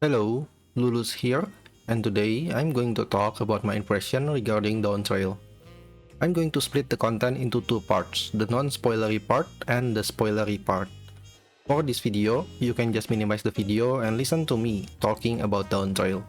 Hello, Lulus here, and today I'm going to talk about my impression regarding Dawntrail. I'm going to split the content into two parts, the non-spoilery part and the spoilery part. For this video, you can just minimize the video and listen to me talking about Dawntrail.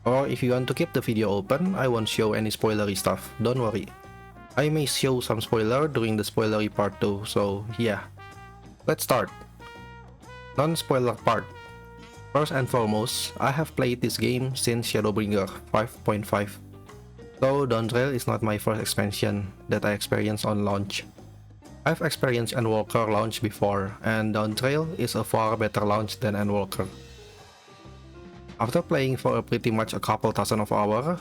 Or if you want to keep the video open, I won't show any spoilery stuff, don't worry. I may show some spoiler during the spoilery part too, so yeah. Let's start. Non-spoiler part. First and foremost, I have played this game since Shadowbringer 5.5. So Dawntrail is not my first expansion that I experienced on launch. I've experienced Endwalker launch before, and Dawntrail is a far better launch than Endwalker. After playing for pretty much a couple thousand of hours,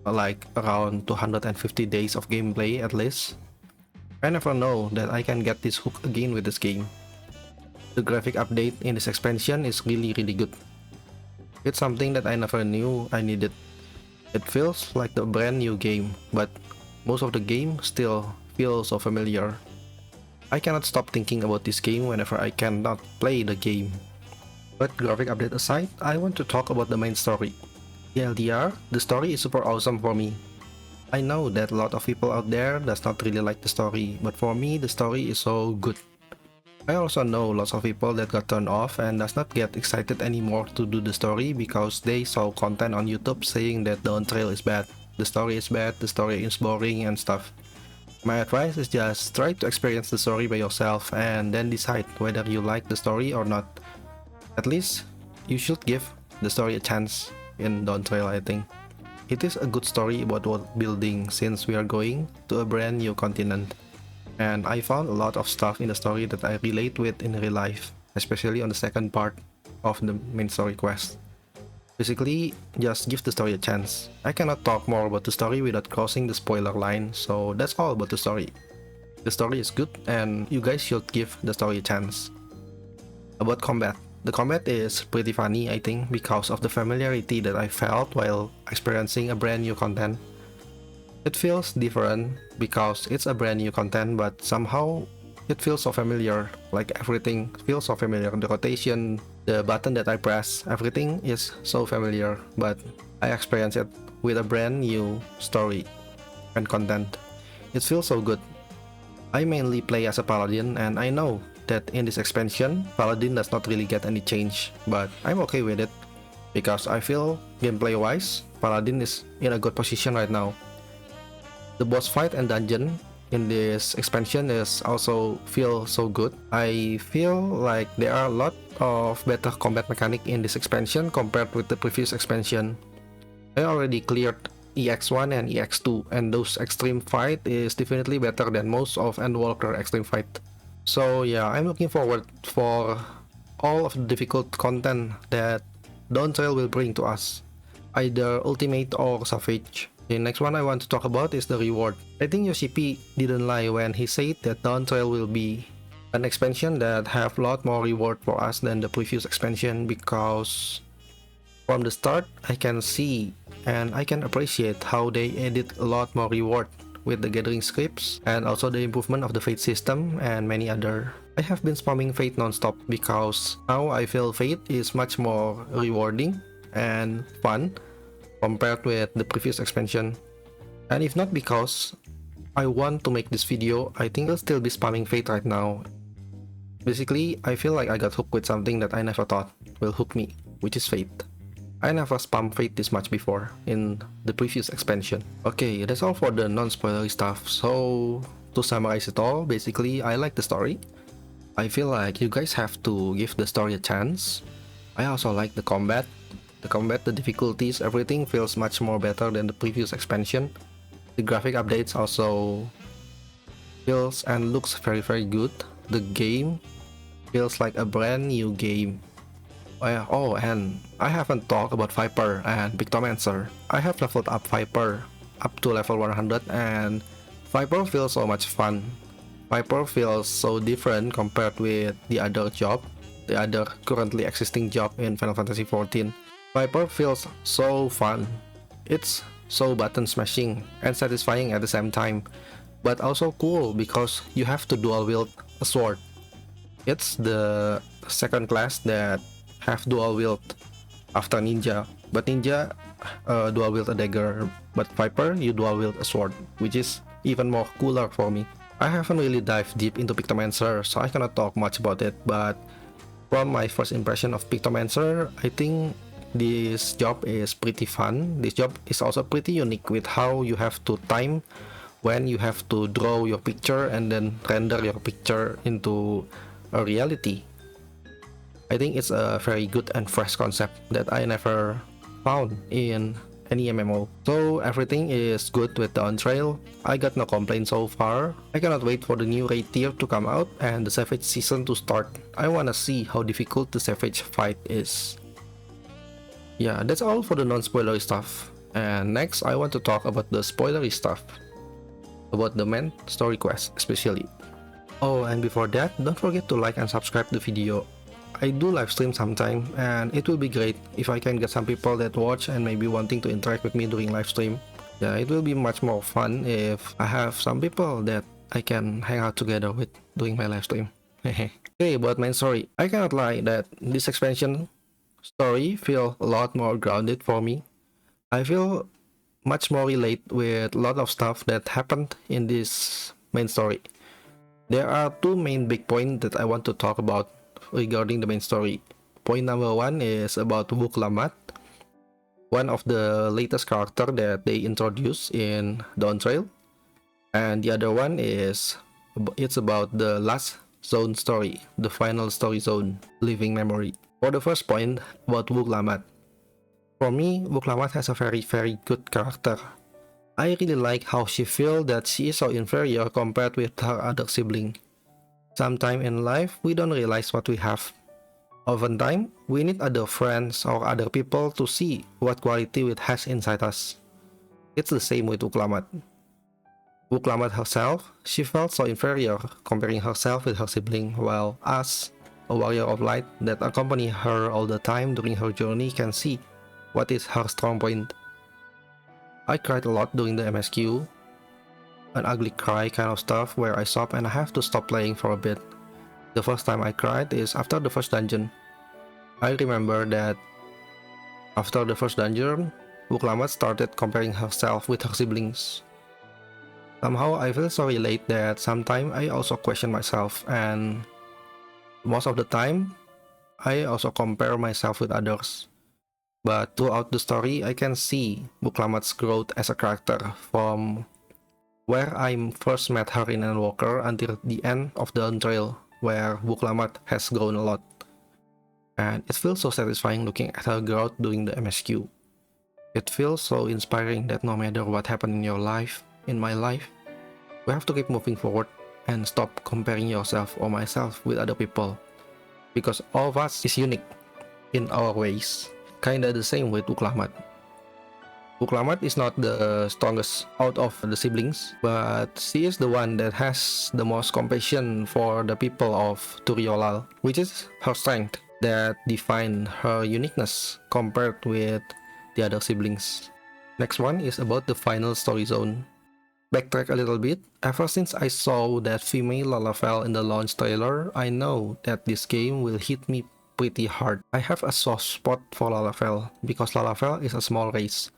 like around 250 days of gameplay at least, I never know that I can get this hook again with this game. The graphic update in this expansion is really good. It's something that I never knew I needed. It feels like the brand new game, but most of the game still feels so familiar. I cannot stop thinking about this game whenever I cannot play the game. But graphic update aside, I want to talk about the main story. TLDR, the story is super awesome for me. I know that a lot of people out there does not really like the story, but for me the story is so good. I also know lots of people that got turned off and does not get excited anymore to do the story because they saw content on YouTube saying that Dawntrail is bad, the story is bad, the story is boring and stuff. My advice is just try to experience the story by yourself and then decide whether you like the story or not. At least, you should give the story a chance in Dawntrail, I think. It is a good story about world building since we are going to a brand new continent. And I found a lot of stuff in the story that I relate with in real life, especially on the second part of the main story quest. Basically, just give the story a chance. I cannot talk more about the story without crossing the spoiler line, so that's all about the story. The story is good and you guys should give the story a chance. About combat. The combat is pretty funny, I think, because of the familiarity that I felt while experiencing a brand new content. It feels different because it's a brand new content, but somehow it feels so familiar, like everything feels so familiar. The rotation, the button that I press, everything is so familiar, but I experience it with a brand new story and content. It feels so good. I mainly play as a paladin and I know that in this expansion, paladin does not really get any change, but I'm okay with it because I feel gameplay wise, paladin is in a good position right now. The boss fight and dungeon in this expansion is also feel so good. I feel like there are a lot of better combat mechanic in this expansion compared with the previous expansion. I already cleared EX1 and EX2 and those extreme fight is definitely better than most of Endwalker extreme fight. So yeah, I'm looking forward for all of the difficult content that Dawntrail will bring to us, either Ultimate or Savage. The next one I want to talk about is the reward. I think Yoshipi didn't lie when he said that Dawntrail will be an expansion that have a lot more reward for us than the previous expansion because from the start I can see and I can appreciate how they added a lot more reward with the gathering scripts and also the improvement of the Fate system and many other. I have been spamming Fate non-stop because now I feel Fate is much more rewarding and fun compared with the previous expansion. And if not because I want to make this video, I think I'll still be spamming Fate right now. Basically, I feel like I got hooked with something that I never thought will hook me, which is Fate. I never spammed Fate this much before in the previous expansion. Okay, that's all for the non-spoilery stuff. So, to summarize it all, basically I like the story. I feel like you guys have to give the story a chance. I also like the combat. The combat, the difficulties, everything feels much more better than the previous expansion. The graphic updates also feels and looks very good. The game feels like a brand new game. Oh, and I haven't talked about Viper and Pictomancer. I have leveled up Viper up to level 100 and Viper feels so much fun. Viper feels so different compared with the other job, the other currently existing job in Final Fantasy XIV. Viper feels so fun. It's so button smashing and satisfying at the same time, but also cool because you have to dual wield a sword. It's the second class that have dual wield after Ninja. But Ninja dual wield a dagger, but Viper you dual wield a sword, which is even more cooler for me. I haven't really dived deep into Pictomancer, so I cannot talk much about it, but from my first impression of Pictomancer, I think this job is pretty fun. This job is also pretty unique with how you have to time when you have to draw your picture and then render your picture into a reality. I think it's a very good and fresh concept that I never found in any MMO. So everything is good with Dawntrail. I got no complaints so far. I cannot wait for the new raid tier to come out and the Savage season to start. I wanna see how difficult the Savage fight is. Yeah, that's all for the non-spoilery stuff. And next I want to talk about the spoilery stuff. About the main story quest especially. Oh, and before that, don't forget to like and subscribe the video. I do live stream sometime, and it will be great if I can get some people that watch and maybe wanting to interact with me during live stream. Yeah, it will be much more fun if I have some people that I can hang out together with during my live stream. Okay, about main story. I cannot lie that this expansion story feels a lot more grounded for me. I feel much more relate with a lot of stuff that happened in this main story. There are two main big points that I want to talk about regarding the main story. Point number one is about Wuklamat, one of the latest character that they introduced in Dawntrail, and the other one is it's about the last zone story, the final story zone, Living Memory. For the first point about Wuklamat, for me, Wuklamat has a very good character. I really like how she feels that she is so inferior compared with her other sibling. Sometime in life, we don't realize what we have. Oftentimes, we need other friends or other people to see what quality it has inside us. It's the same with Wuklamat. Wuklamat herself, she felt so inferior comparing herself with her sibling, while us, a warrior of light that accompany her all the time during her journey, can see what is her strong point. I cried a lot during the MSQ, an ugly cry kind of stuff where I stop and I have to stop playing for a bit. The first time I cried is after the first dungeon. I remember that after the first dungeon, Wuklamat started comparing herself with her siblings. Somehow I feel so relate that sometimes I also question myself, and most of the time I also compare myself with others. But throughout the story, I can see Wuklamat's growth as a character from where I first met her in Endwalker until the end of the Dawntrail, where Wuklamat has grown a lot. And it feels so satisfying looking at her growth during the MSQ. It feels so inspiring that no matter what happened in your life, in my life, we have to keep moving forward and stop comparing yourself or myself with other people. Because all of us is unique in our ways. Kinda the same with Wuklamat. Wuklamat is not the strongest out of the siblings, but she is the one that has the most compassion for the people of Turiolal, which is her strength that define her uniqueness compared with the other siblings. Next one is about the final story zone. Backtrack a little bit. Ever since I saw that female Lalafell in the launch trailer, I know that this game will hit me pretty hard. I have a soft spot for Lalafell because Lalafell is a small race,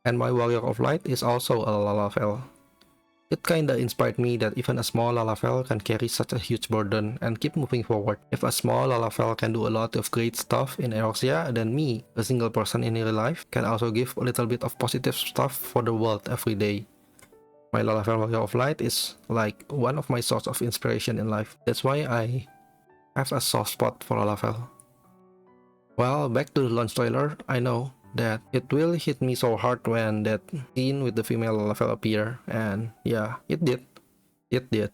and my warrior of light is also a Lalafell. It kinda inspired me that even a small Lalafell can carry such a huge burden and keep moving forward. If a small Lalafell can do a lot of great stuff in Eorzea, then me, a single person in real life, can also give a little bit of positive stuff for the world every day. My Lalafell warrior of light is like one of my sources of inspiration in life. That's why I have a soft spot for Lalafell. Well, back to the launch trailer, I know that it will hit me so hard when that scene with the female Lalafell appear, and yeah, it did. It did.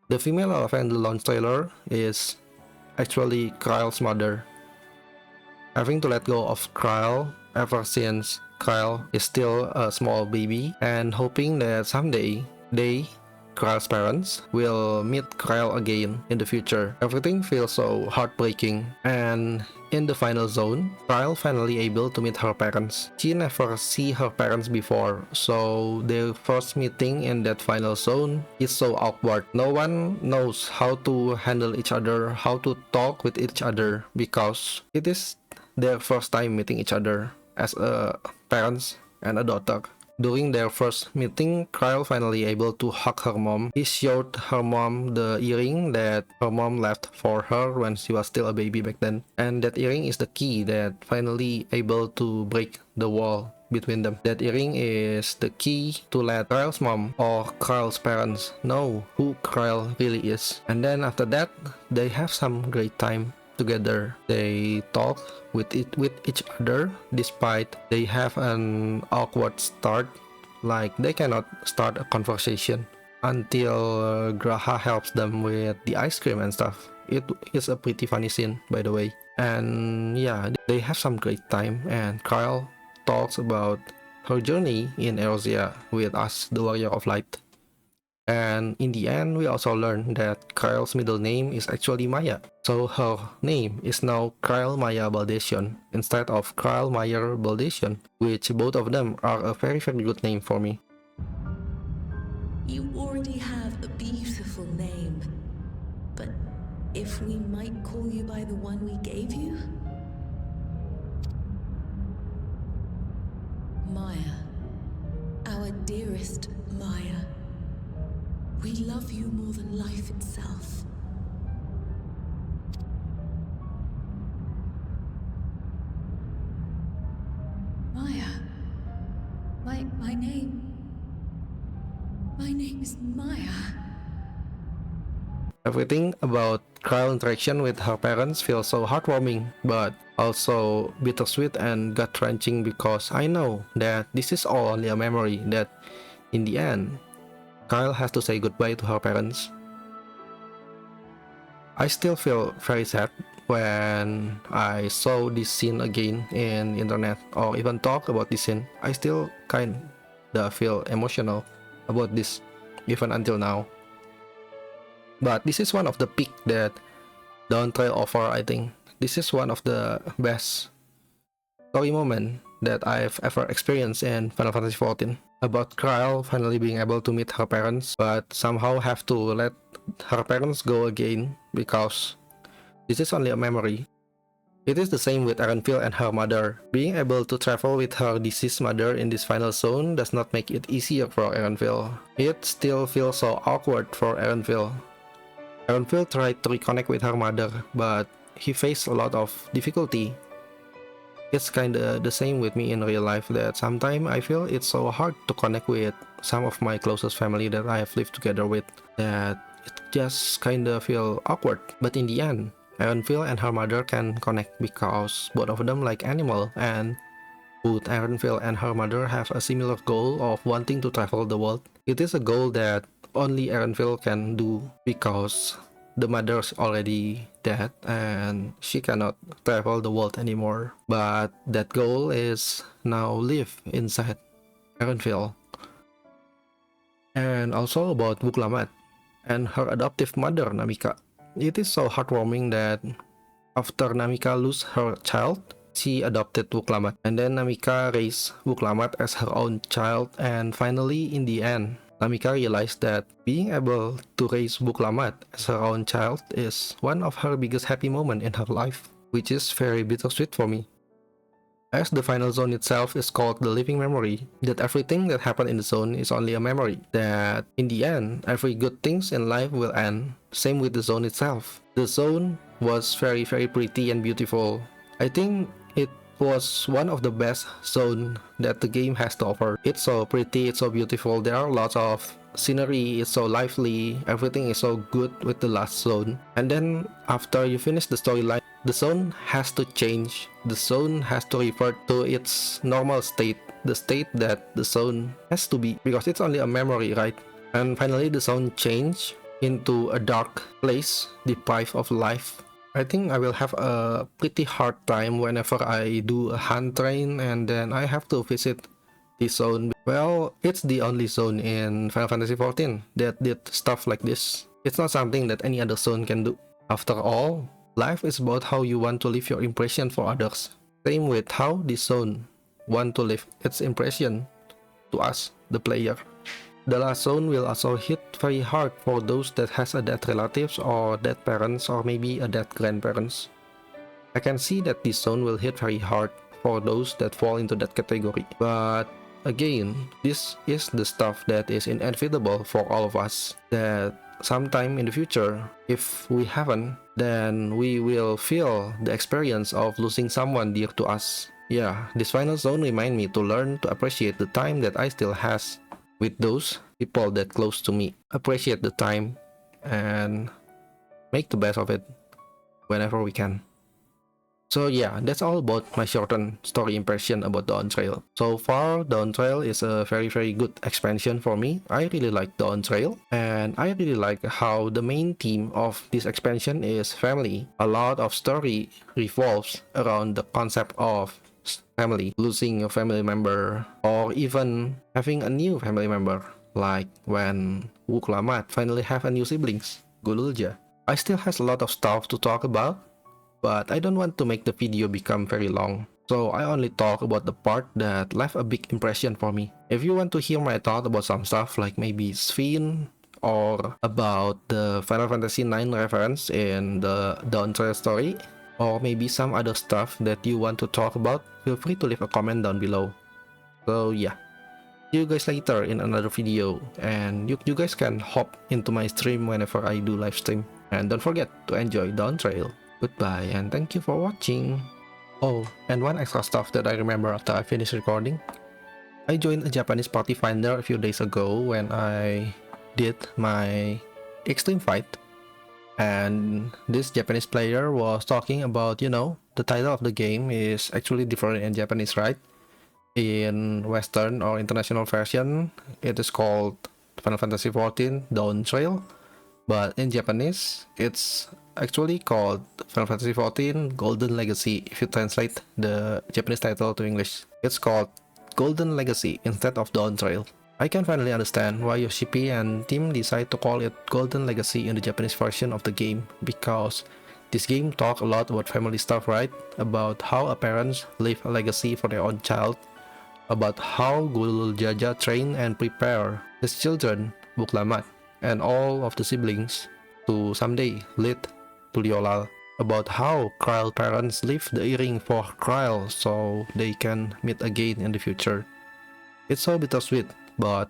The female Lalafell in the launch trailer is actually Kryle's mother. Having to let go of Kryle ever since Kryle is still a small baby, and hoping that someday Kryle's parents will meet Kryle again in the future. Everything feels so heartbreaking, and in the final zone, Kryle finally able to meet her parents. She never see her parents before, so their first meeting in that final zone is so awkward. No one knows how to handle each other, how to talk with each other, because it is their first time meeting each other as a parents and a daughter. During their first meeting, Kyle finally able to hug her mom. He showed her mom the earring that her mom left for her when she was still a baby back then. And that earring is the key that finally able to break the wall between them. That earring is the key to let Kyle's mom or Kyle's parents know who Kyle really is. And then after that, they have some great time together. They talk with each other despite they have an awkward start, like they cannot start a conversation until Graha helps them with the ice cream and stuff. It is a pretty funny scene, by the way. And yeah, they have some great time, and Kyle talks about her journey in Eorzea with us, the Warrior of Light. And in the end, we also learn that Kyle's middle name is actually Maya. So her name is now Kyle Maya Baldation instead of Kyle Meyer Baldation, which both of them are a very good name for me. You already have a beautiful name, but if we might call you by the one we gave you? Maya, our dearest Maya. We love you more than life itself. Maya. My name is Maya. Everything about Kyle's interaction with her parents feels so heartwarming, but also bittersweet and gut-wrenching because I know that this is all only a memory, that in the end, Kyle has to say goodbye to her parents. I still feel very sad when I saw this scene again in internet or even talk about this scene. I still kinda feel emotional about this even until now. But this is one of the peak that Dawntrail offer. I think this is one of the best story moment that I've ever experienced in Final Fantasy XIV. About Kyle finally being able to meet her parents, but somehow have to let her parents go again because this is only a memory. It is the same with Erenville and her mother. Being able to travel with her deceased mother in this final zone does not make it easier for Erenville. It still feels so awkward for Erenville. Erenville tried to reconnect with her mother, but he faced a lot of difficulty. It's kinda the same with me in real life, that sometimes I feel it's so hard to connect with some of my closest family that I have lived together with, that it just kinda feel awkward. But in the end, Erenville and her mother can connect because both of them like animal, and both Erenville and her mother have a similar goal of wanting to travel the world. It is a goal that only Erenville can do because the mother's already dead and she cannot travel the world anymore. But that goal is now live inside Erenville. And also about Buklamat and her adoptive mother Namika. It is so heartwarming that after Namika lose her child, she adopted Buklamat, and then Namika raised Buklamat as her own child, and finally in the end, Namika realized that being able to raise Buklamat as her own child is one of her biggest happy moments in her life, which is very bittersweet for me. As the final zone itself is called the living memory, that everything that happened in the zone is only a memory, that in the end, every good things in life will end. Same with the zone itself. The zone was very pretty and beautiful. I think it was one of the best zone that the game has to offer. It's so pretty, it's so beautiful, there are lots of scenery, it's so lively, everything is so good with the last zone. And then after you finish the storyline, the zone has to change. The zone has to revert to its normal state, the state that the zone has to be, because it's only a memory, right? And finally the zone changed into a dark place, deprived of life. I think I will have a pretty hard time whenever I do a hunt train and then I have to visit this zone. Well, it's the only zone in Final Fantasy XIV that did stuff like this. It's not something that any other zone can do. After all, life is about how you want to leave your impression for others. Same with how this zone want to leave its impression to us, the player. The last zone will also hit very hard for those that has a dead relatives or dead parents or maybe a dead grandparents. I can see that this zone will hit very hard for those that fall into that category. But again, this is the stuff that is inevitable for all of us, that sometime in the future, if we haven't, then we will feel the experience of losing someone dear to us. Yeah, this final zone remind me to learn to appreciate the time that I still has with those people that close to me. Appreciate the time and make the best of it whenever we can. So yeah, that's all about my shortened story impression about Dawntrail. So far, Dawntrail is a very good expansion for me. I really like Dawntrail, and I really like how the main theme of this expansion is family. A lot of story revolves around the concept of family, losing a family member, or even having a new family member, like when Wuklamat finally have a new siblings, Gululja. I still has a lot of stuff to talk about, but I don't want to make the video become very long, so I only talk about the part that left a big impression for me. If you want to hear my thought about some stuff like maybe Sphene or about the Final Fantasy IX reference in the Dawntrail story, or maybe some other stuff that you want to talk about, feel free to leave a comment down below. So yeah, see you guys later in another video, and you guys can hop into my stream whenever I do live stream. And don't forget to enjoy Dawntrail. Goodbye and thank you for watching. Oh, and one extra stuff that I remember after I finished recording. I joined a Japanese party finder a few days ago when I did my extreme fight. And this Japanese player was talking about, the title of the game is actually different in Japanese, right? In Western or international version, it is called Final Fantasy XIV Dawntrail. But in Japanese, it's actually called Final Fantasy XIV Golden Legacy. If you translate the Japanese title to English, it's called Golden Legacy instead of Dawntrail. I can finally understand why Yoshipi and team decide to call it Golden Legacy in the Japanese version of the game, because this game talks a lot about family stuff, right? About how a parents leave a legacy for their own child, about how Gulul Jaja train and prepare his children, Buklamat, and all of the siblings to someday lead to Liolal, about how Kryl parents leave the earring for Kryl so they can meet again in the future. It's so bittersweet, but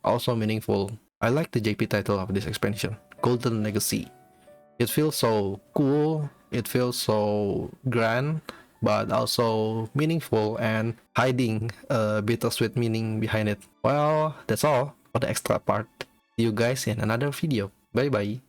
also meaningful. I like the JP title of this expansion, Golden Legacy. It feels so cool, it feels so grand, but also meaningful and hiding a bittersweet meaning behind it. Well, that's all for the extra part. See you guys in another video. Bye bye.